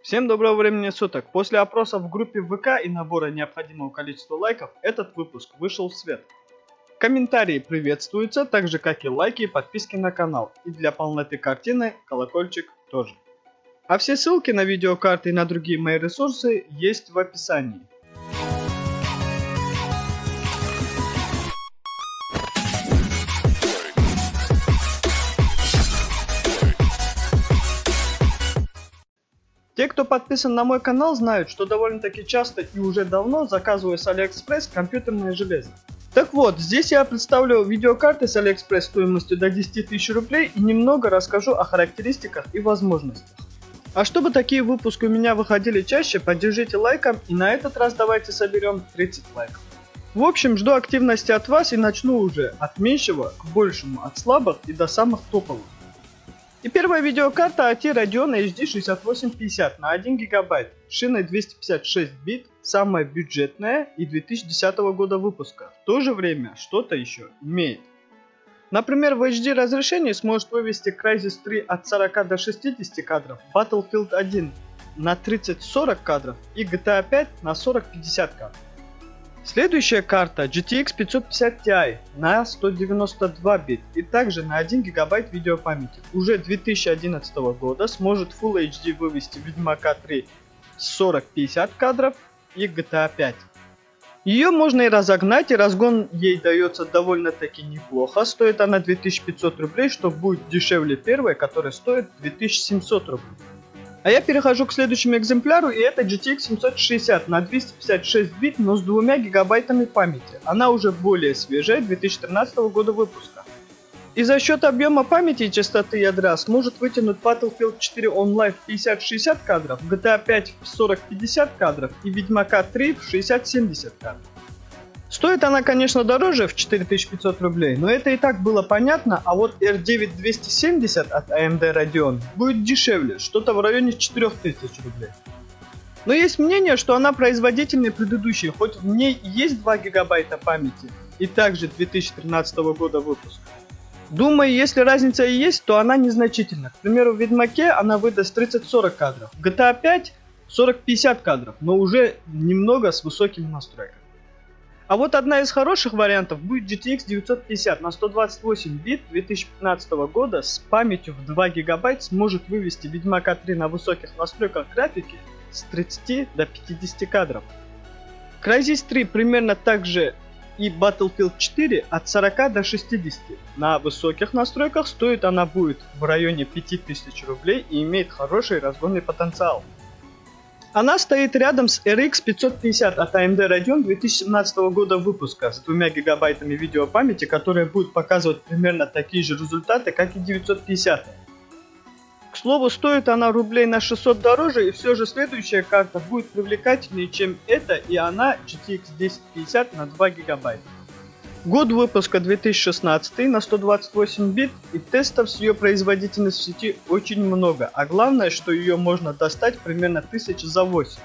Всем доброго времени суток. После опроса в группе ВК и набора необходимого количества лайков, этот выпуск вышел в свет. Комментарии приветствуются, так же как и лайки и подписки на канал. И для полноты картины колокольчик тоже. А все ссылки на видеокарты и на другие мои ресурсы есть в описании. Те, кто подписан на мой канал, знают, что довольно-таки часто и уже давно заказываю с AliExpress компьютерное железо. Так вот, здесь я представлю видеокарты с AliExpress стоимостью до 10 тысяч рублей и немного расскажу о характеристиках и возможностях. А чтобы такие выпуски у меня выходили чаще, поддержите лайком, и на этот раз давайте соберем 30 лайков. В общем, жду активности от вас и начну уже от меньшего к большему, от слабых и до самых топовых. И первая видеокарта AT Radeon HD 6850 на 1 ГБ, шиной 256 бит, самая бюджетная и 2010 года выпуска. В то же время что-то еще имеет. Например, в HD разрешении сможет вывести Crysis 3 от 40 до 60 кадров, Battlefield 1 на 30-40 кадров и GTA 5 на 40-50 кадров. Следующая карта GTX 550 Ti на 192 бит и также на 1 ГБ видеопамяти. Уже 2011 года сможет Full HD вывести Ведьмака 3 с 40-50 кадров и GTA 5. Ее можно и разогнать, и разгон ей дается довольно-таки неплохо. Стоит она 2500 рублей, что будет дешевле первой, которая стоит 2700 рублей. А я перехожу к следующему экземпляру, и это GTX 760 на 256 бит, но с 2 гигабайтами памяти. Она уже более свежая, 2013 года выпуска. И за счет объема памяти и частоты ядра сможет вытянуть Battlefield 4 Online в 50-60 кадров, GTA 5 в 40-50 кадров и Ведьмака 3 в 60-70 кадров. Стоит она, конечно, дороже, в 4500 рублей, но это и так было понятно, а вот R9 270 от AMD Radeon будет дешевле, что-то в районе 4000 рублей. Но есть мнение, что она производительнее предыдущей, хоть в ней есть 2 гигабайта памяти и также 2013 года выпуска. Думаю, если разница и есть, то она незначительна. К примеру, в Ведьмаке она выдаст 30-40 кадров, в GTA 5 40-50 кадров, но уже немного с высокими настройками. А вот одна из хороших вариантов будет GTX 950 на 128 бит 2015 года с памятью в 2 ГБ сможет вывести Ведьмака 3 на высоких настройках графики с 30 до 50 кадров. Crysis 3 примерно так же и Battlefield 4 от 40 до 60. На высоких настройках стоит она будет в районе 5000 рублей и имеет хороший разгонный потенциал. Она стоит рядом с RX 550 от AMD Radeon 2017 года выпуска с 2 гигабайтами видеопамяти, которая будет показывать примерно такие же результаты, как и 950. К слову, стоит она рублей на 600 дороже, и все же следующая карта будет привлекательнее, чем эта, и она GTX 1050 на 2 гигабайта. Год выпуска 2016 на 128 бит, и тестов с ее производительностью в сети очень много, а главное, что ее можно достать примерно 1000 за 8.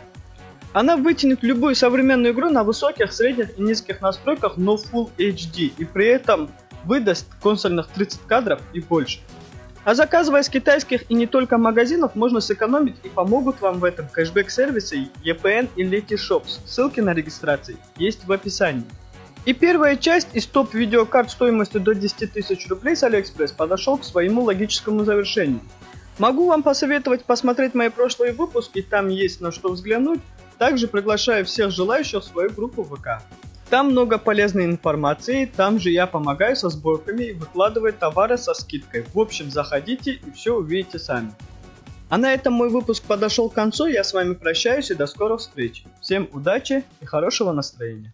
Она вытянет любую современную игру на высоких, средних и низких настройках, но Full HD, и при этом выдаст консольных 30 кадров и больше. А заказывая с китайских и не только магазинов, можно сэкономить, и помогут вам в этом кэшбэк-сервисы EPN и Letyshops. Ссылки на регистрацию есть в описании. И первая часть из топ видеокарт стоимостью до 10 тысяч рублей с AliExpress подошел к своему логическому завершению. Могу вам посоветовать посмотреть мои прошлые выпуски, там есть на что взглянуть. Также приглашаю всех желающих в свою группу ВК. Там много полезной информации, там же я помогаю со сборками и выкладываю товары со скидкой. В общем, заходите и все увидите сами. А на этом мой выпуск подошел к концу, я с вами прощаюсь и до скорых встреч. Всем удачи и хорошего настроения.